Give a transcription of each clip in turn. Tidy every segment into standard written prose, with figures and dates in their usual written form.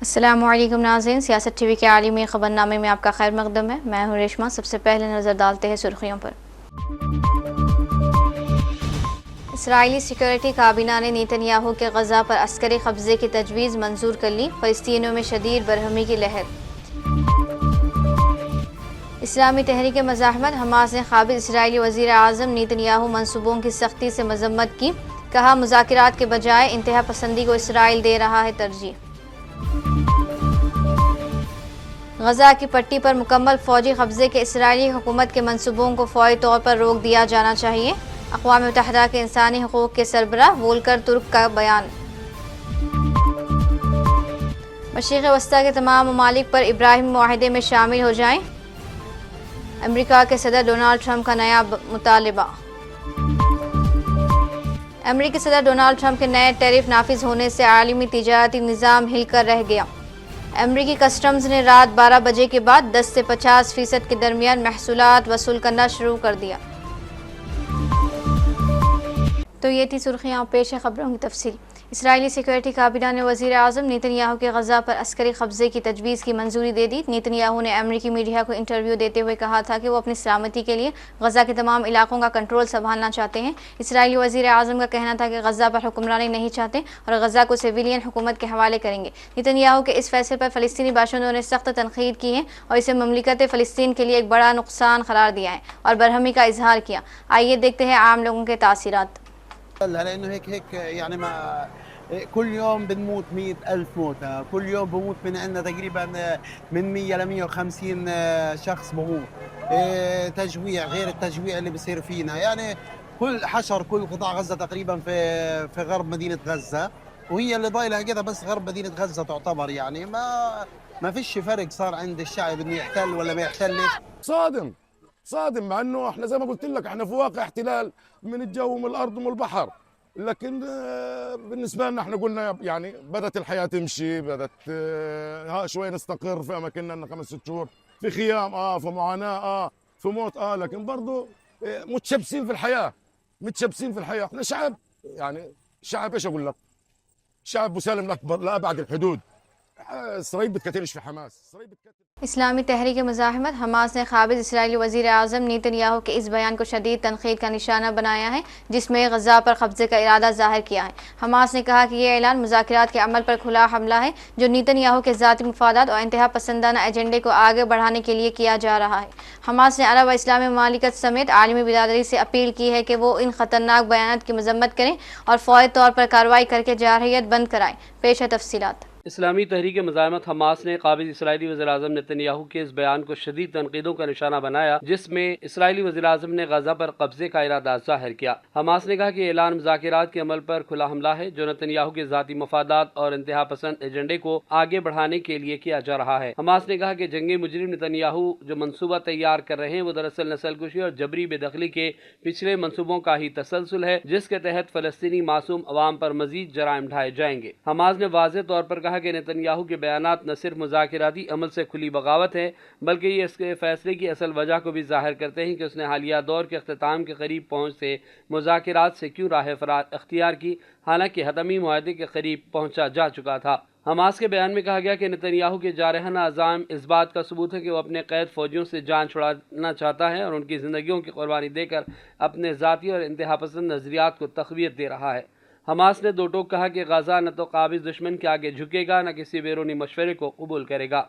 السلام علیکم ناظرین، سیاست ٹی وی کے عالمی خبرنامے میں آپ کا خیر مقدم ہے۔ میں ہوں ریشما۔ سب سے پہلے نظر ڈالتے ہیں سرخیوں پر۔ اسرائیلی سیکورٹی کابینہ نے نیتن یاہو کے غزہ پر عسکری قبضے کی تجویز منظور کر لی، فلسطینیوں میں شدید برہمی کی لہر۔ اسلامی تحریک مزاحمت حماس نے قابض اسرائیلی وزیر اعظم نیتن یاہو منصوبوں کی سختی سے مذمت کی، کہا مذاکرات کے بجائے انتہا پسندی کو اسرائیل دے رہا ہے ترجیح۔ غزہ کی پٹی پر مکمل فوجی قبضے کے اسرائیلی حکومت کے منصوبوں کو فوری طور پر روک دیا جانا چاہیے، اقوام متحدہ کے انسانی حقوق کے سربراہ وولکر ترک کا بیان۔ مشرق وسطی کے تمام ممالک پر ابراہیمی معاہدے میں شامل ہو جائیں، امریکہ کے صدر ڈونلڈ ٹرمپ کا نیا مطالبہ۔ امریکی صدر ڈونلڈ ٹرمپ کے نئے ٹیرف نافذ ہونے سے عالمی تجارتی نظام ہل کر رہ گیا۔ امریکی کسٹمز نے رات 12 بجے کے بعد 10 سے 50% کے درمیان محصولات وصول کرنا شروع کر دیا۔ تو یہ تھی سرخیاں، پیش ہے خبروں کی تفصیل۔ اسرائیلی سیکورٹی کابینہ نے وزیر اعظم نیتن یاہو کے غزہ پر عسکری قبضے کی تجویز کی منظوری دے دی۔ نیتن یاہو نے امریکی میڈیا کو انٹرویو دیتے ہوئے کہا تھا کہ وہ اپنی سلامتی کے لیے غزہ کے تمام علاقوں کا کنٹرول سنبھالنا چاہتے ہیں۔ اسرائیلی وزیر اعظم کا کہنا تھا کہ غزہ پر حکمرانی نہیں چاہتے اور غزہ کو سویلین حکومت کے حوالے کریں گے۔ نیتن یاہو کے اس فیصلے پر فلسطینی باشندوں نے سخت تنقید کی ہے اور اسے مملکت فلسطین کے لیے ایک بڑا نقصان قرار دیا ہے اور برہمی کا اظہار کیا۔ آئیے دیکھتے ہیں عام لوگوں کے تاثرات۔ لأنه هيك يعني ما كل يوم بنموت 100,000 موتة، كل يوم بموت من عندنا تقريبا من 100 ل 150 شخص بموت. تجويع غير التجويع اللي بصير فينا، يعني كل حشر كل قطاع غزة تقريبا في غرب مدينة غزة، وهي اللي ضايلها كده بس غرب مدينة غزة تعتبر، يعني ما فيش فرق صار عند الشعب انه يحتل ولا ما يحتلش. صادم مع انه احنا زي ما قلت لك احنا في واقع احتلال من الجو ومن الارض ومن البحر، لكن بالنسبه لنا احنا قلنا يعني بدات الحياه تمشي، بدات شوي نستقر في اماكننا لنا 5 6 شهور في خيام في معاناه في موت لكن برضه متشبثين في الحياه، احنا شعب، يعني شعب ايش اقول لك، شعب مسالم لابعد الحدود. اسرائيل بتقتلش في حماس، اسرائيل بتقتل. اسلامی تحریک مزاحمت حماس نے قابض اسرائیلی وزیر اعظم نیتن یاہو کے اس بیان کو شدید تنقید کا نشانہ بنایا ہے، جس میں غزہ پر قبضے کا ارادہ ظاہر کیا ہے۔ حماس نے کہا کہ یہ اعلان مذاکرات کے عمل پر کھلا حملہ ہے جو نیتن یاہو کے ذاتی مفادات اور انتہا پسندانہ ایجنڈے کو آگے بڑھانے کے لیے کیا جا رہا ہے۔ حماس نے عرب و اسلامی ممالکت سمیت عالمی برادری سے اپیل کی ہے کہ وہ ان خطرناک بیانات کی مذمت کریں اور فوری طور پر کارروائی کر کے جارحیت بند کرائیں۔ پیش ہے تفصیلات۔ اسلامی تحریک مزاحمت حماس نے قابض اسرائیلی وزیر اعظم نیتن یاہو کے اس بیان کو شدید تنقیدوں کا نشانہ بنایا، جس میں اسرائیلی وزیر اعظم نے غزہ پر قبضے کا ارادہ ظاہر کیا۔ حماس نے کہا کہ یہ اعلان مذاکرات کے عمل پر کھلا حملہ ہے جو نیتن یاہو کے ذاتی مفادات اور انتہا پسند ایجنڈے کو آگے بڑھانے کے لیے کیا جا رہا ہے۔ حماس نے کہا کہ جنگی مجرم نیتن یاہو جو منصوبہ تیار کر رہے ہیں وہ دراصل نسل کشی اور جبری بے دخلی کے پچھلے منصوبوں کا ہی تسلسل ہے، جس کے تحت فلسطینی معصوم عوام پر مزید جرائم ڈھائے جائیں گے۔ حماس نے واضح طور پر کہا کہ نیتن یاہو کے بیانات نہ صرف مذاکراتی عمل سے کھلی بغاوت ہے، بلکہ یہ اس کے فیصلے کی اصل وجہ کو بھی ظاہر کرتے ہیں کہ اس نے حالیہ دور کے اختتام کے قریب پہنچ سے مذاکرات سے کیوں راہ فرار اختیار کی، حالانکہ حتمی معاہدے کے قریب پہنچا جا چکا تھا۔ حماس کے بیان میں کہا گیا کہ نیتن یاہو کے جارحانہ عزائم اس بات کا ثبوت ہے کہ وہ اپنے قید فوجیوں سے جان چھڑانا چاہتا ہے اور ان کی زندگیوں کی قربانی دے کر اپنے ذاتی اور انتہا پسند نظریات کو تقویت دے رہا ہے۔ حماس نے دو ٹوک کہا کہ غزہ نہ تو قابض دشمن کے آگے جھکے گا، نہ کسی بیرونی مشورے کو قبول کرے گا۔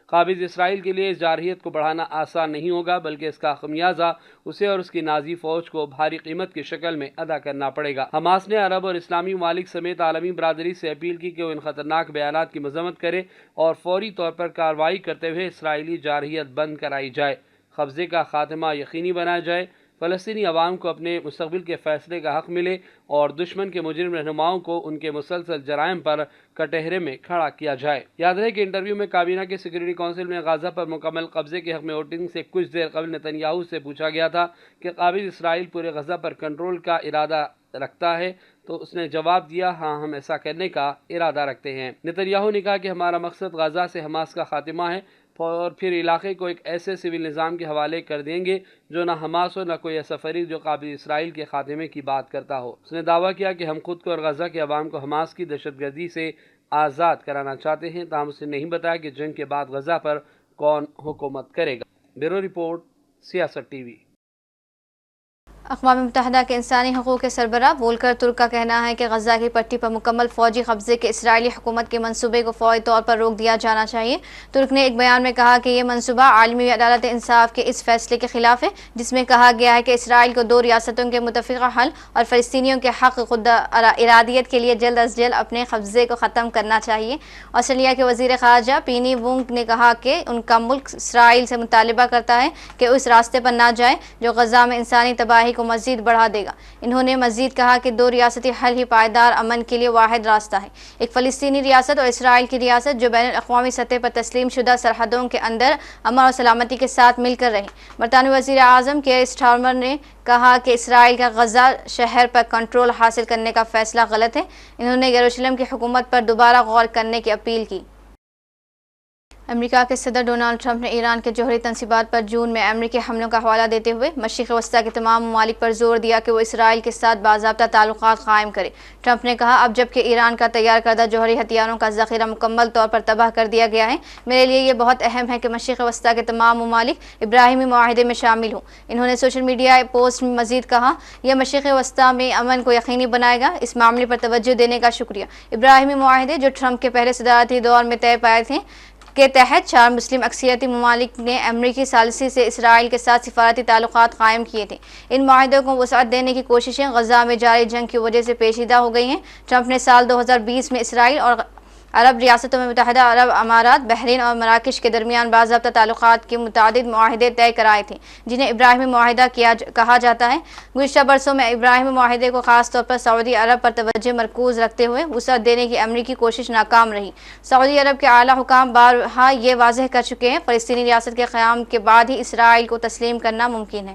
قابض اسرائیل کے لیے اس جارحیت کو بڑھانا آسان نہیں ہوگا، بلکہ اس کا خمیازہ اسے اور اس کی نازی فوج کو بھاری قیمت کی شکل میں ادا کرنا پڑے گا۔ حماس نے عرب اور اسلامی ممالک سمیت عالمی برادری سے اپیل کی کہ وہ ان خطرناک بیانات کی مذمت کرے اور فوری طور پر کارروائی کرتے ہوئے اسرائیلی جارحیت بند کرائی جائے، قبضے کا خاتمہ یقینی بنایا جائے، فلسطینی عوام کو اپنے مستقبل کے فیصلے کا حق ملے اور دشمن کے مجرم رہنماؤں کو ان کے مسلسل جرائم پر کٹہرے میں کھڑا کیا جائے۔ یاد رہے کہ انٹرویو میں کابینہ کے سیکورٹی کونسل میں غزہ پر مکمل قبضے کے حق میں ووٹنگ سے کچھ دیر قبل نیتن یاہو سے پوچھا گیا تھا کہ قابض اسرائیل پورے غزہ پر کنٹرول کا ارادہ رکھتا ہے، تو اس نے جواب دیا ہاں، ہم ایسا کرنے کا ارادہ رکھتے ہیں۔ نیتن یاہو نے کہا کہ ہمارا مقصد غزہ سے حماس کا خاتمہ ہے اور پھر علاقے کو ایک ایسے سول نظام کے حوالے کر دیں گے جو نہ حماس ہو، نہ کوئی ایسا فریق جو قابض اسرائیل کے خاتمے کی بات کرتا ہو۔ اس نے دعویٰ کیا کہ ہم خود کو اور غزہ کے عوام کو حماس کی دہشت گردی سے آزاد کرانا چاہتے ہیں، تاہم اس نے نہیں بتایا کہ جنگ کے بعد غزہ پر کون حکومت کرے گا۔ بیورو رپورٹ، سیاست ٹی وی۔ اقوام متحدہ کے انسانی حقوق کے سربراہ وولکر ترک کا کہنا ہے کہ غزہ کی پٹی پر مکمل فوجی قبضے کے اسرائیلی حکومت کے منصوبے کو فوری طور پر روک دیا جانا چاہیے۔ ترک نے ایک بیان میں کہا کہ یہ منصوبہ عالمی عدالت انصاف کے اس فیصلے کے خلاف ہے جس میں کہا گیا ہے کہ اسرائیل کو 2 ریاستوں کے متفقہ حل اور فلسطینیوں کے حق خود ارادیت کے لیے جلد از جلد اپنے قبضے کو ختم کرنا چاہیے۔ آسٹریلیا کے وزیر خارجہ پینی وونگ نے کہا کہ ان کا ملک اسرائیل سے مطالبہ کرتا ہے کہ اس راستے پر نہ جائے جو غزہ میں انسانی تباہی کو مزید بڑھا دے گا۔ انہوں نے مزید کہا کہ 2 ریاستی حل ہی پائیدار امن کے لیے واحد راستہ ہے، ایک فلسطینی ریاست اور اسرائیل کی ریاست جو بین الاقوامی سطح پر تسلیم شدہ سرحدوں کے اندر امن اور سلامتی کے ساتھ مل کر رہے۔ برطانوی وزیر اعظم کیئر سٹارمر نے کہا کہ اسرائیل کا غزہ شہر پر کنٹرول حاصل کرنے کا فیصلہ غلط ہے۔ انہوں نے یروشلم کی حکومت پر دوبارہ غور کرنے کی اپیل کی۔ امریکہ کے صدر ڈونلڈ ٹرمپ نے ایران کے جوہری تنصیبات پر جون میں امریکی حملوں کا حوالہ دیتے ہوئے مشرق وسطیٰ کے تمام ممالک پر زور دیا کہ وہ اسرائیل کے ساتھ باضابطہ تعلقات قائم کرے۔ ٹرمپ نے کہا، اب جبکہ ایران کا تیار کردہ جوہری ہتھیاروں کا ذخیرہ مکمل طور پر تباہ کر دیا گیا ہے، میرے لیے یہ بہت اہم ہے کہ مشرق وسطیٰ کے تمام ممالک ابراہیمی معاہدے میں شامل ہوں۔ انہوں نے سوشل میڈیا پوسٹ میں مزید کہا، یہ مشرق وسطیٰ میں امن کو یقینی بنائے گا۔ اس معاملے پر توجہ دینے کا شکریہ۔ ابراہیمی معاہدے جو ٹرمپ کے پہلے صدارتی دور میں طے پائے تھے کے تحت 4 مسلم اکثریتی ممالک نے امریکی ثالثی سے اسرائیل کے ساتھ سفارتی تعلقات قائم کیے تھے۔ ان معاہدوں کو وسعت دینے کی کوششیں غزہ میں جاری جنگ کی وجہ سے پیچیدہ ہو گئی ہیں۔ ٹرمپ نے سال 2020 میں اسرائیل اور عرب ریاستوں میں متحدہ عرب امارات، بحرین اور مراکش کے درمیان باضابطہ تعلقات کے متعدد معاہدے طے کرائے تھے جنہیں ابراہیمی معاہدہ کہا جاتا ہے۔ گزشتہ برسوں میں ابراہیمی معاہدے کو خاص طور پر سعودی عرب پر توجہ مرکوز رکھتے ہوئے وسعت دینے کی امریکی کوشش ناکام رہی۔ سعودی عرب کے اعلیٰ حکام بارہا یہ واضح کر چکے ہیں فلسطینی ریاست کے قیام کے بعد ہی اسرائیل کو تسلیم کرنا ممکن ہے۔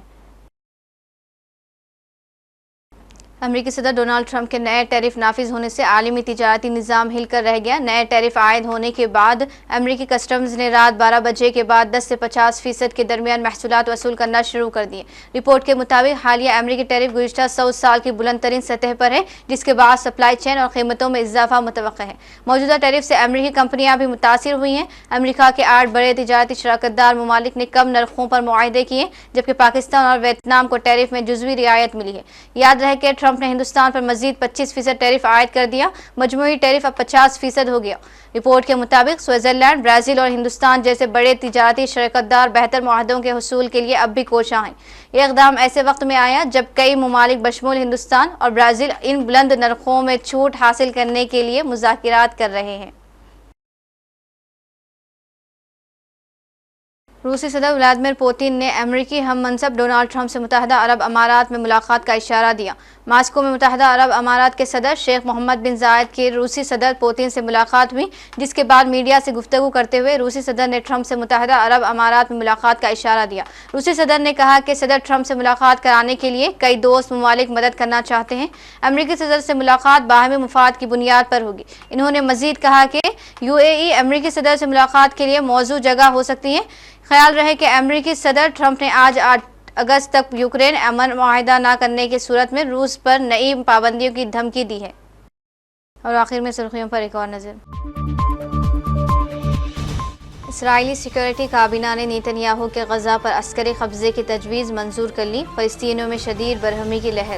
امریکی صدر ڈونلڈ ٹرمپ کے نئے ٹیرف نافذ ہونے سے عالمی تجارتی نظام ہل کر رہ گیا۔ نئے ٹیرف عائد ہونے کے بعد امریکی کسٹمز نے رات 12 بجے کے بعد 10 سے 50% کے درمیان محصولات وصول کرنا شروع کر دیے۔ رپورٹ کے مطابق حالیہ امریکی ٹیرف گزشتہ 100 سال کی بلند ترین سطح پر ہے، جس کے بعد سپلائی چین اور قیمتوں میں اضافہ متوقع ہے۔ موجودہ ٹیرف سے امریکی کمپنیاں بھی متاثر ہوئی ہیں۔ امریکہ کے 8 بڑے تجارتی شراکت دار ممالک نے کم نرخوں پر معاہدے کیے، جبکہ پاکستان اور ویتنام کو ٹیرف میں جزوی رعایت ملی ہے۔ یاد رہے کہ ٹرمپ نے ہندوستان پر مزید 25% ٹیرف عائد کر دیا، مجموعی ٹیرف اب 50% ہو گیا۔ رپورٹ کے مطابق سوئٹزرلینڈ، برازیل اور ہندوستان جیسے بڑے تجارتی شراکت دار بہتر معاہدوں کے حصول کے لیے اب بھی کوشاں ہیں۔ یہ اقدام ایسے وقت میں آیا جب کئی ممالک بشمول ہندوستان اور برازیل ان بلند نرخوں میں چھوٹ حاصل کرنے کے لیے مذاکرات کر رہے ہیں۔ روسی صدر ولادیمیر پوتین نے امریکی ہم منصب ڈونلڈ ٹرمپ سے متحدہ عرب امارات میں ملاقات کا اشارہ دیا۔ ماسکو میں متحدہ عرب امارات کے صدر شیخ محمد بن زائد کی روسی صدر پوتین سے ملاقات ہوئی، جس کے بعد میڈیا سے گفتگو کرتے ہوئے روسی صدر نے ٹرمپ سے متحدہ عرب امارات میں ملاقات کا اشارہ دیا۔ روسی صدر نے کہا کہ صدر ٹرمپ سے ملاقات کرانے کے لیے کئی دوست ممالک مدد کرنا چاہتے ہیں۔ امریکی صدر سے ملاقات باہمی مفاد کی بنیاد پر ہوگی۔ انہوں نے مزید کہا کہ UAE امریکی صدر سے ملاقات کے لیے موزوں جگہ ہو سکتی ہے۔ خیال رہے کہ امریکی صدر ٹرمپ نے آج 8 اگست تک یوکرین امن معاہدہ نہ کرنے کی صورت میں روس پر نئی پابندیوں کی دھمکی دی ہے۔ اور آخر میں سرخیوں پر ایک اور نظر۔ اسرائیلی سیکورٹی کابینہ نے نیتن یاہو کے غزہ پر عسکری قبضے کی تجویز منظور کر لی، فلسطینیوں میں شدید برہمی کی لہر۔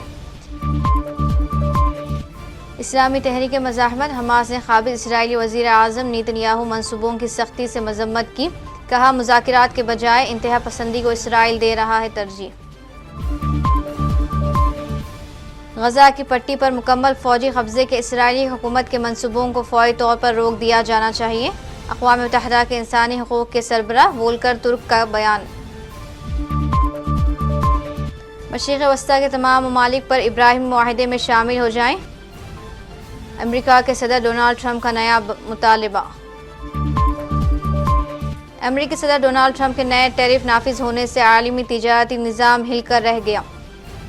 اسلامی تحریک مزاحمت حماس نے قابض اسرائیلی وزیر اعظم نیتن یاہو منصوبوں کی سختی سے مذمت کی، کہا مذاکرات کے بجائے انتہا پسندی کو اسرائیل دے رہا ہے ترجیح۔ غزہ کی پٹی پر مکمل فوجی قبضے کے اسرائیلی حکومت کے منصوبوں کو فوری طور پر روک دیا جانا چاہیے، اقوام متحدہ کے انسانی حقوق کے سربراہ وولکر ترک کا بیان۔ مشرق وسطیٰ کے تمام ممالک پر ابراہیمی معاہدے میں شامل ہو جائیں، امریکہ کے صدر ڈونلڈ ٹرمپ کا نیا مطالبہ۔ امریکی صدر ڈونلڈ ٹرمپ کے نئے ٹیرف نافذ ہونے سے عالمی تجارتی نظام ہل کر رہ گیا۔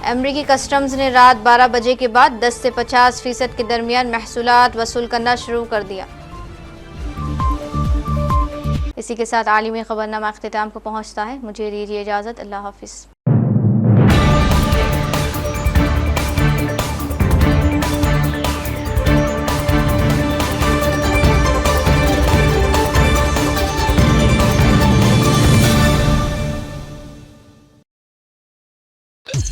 امریکی کسٹمز نے رات 12 بجے کے بعد 10 سے 50% کے درمیان محصولات وصول کرنا شروع کر دیا۔ اسی کے ساتھ عالمی خبرنامہ اختتام کو پہنچتا ہے۔ مجھے دیجیے اجازت، اللہ حافظ۔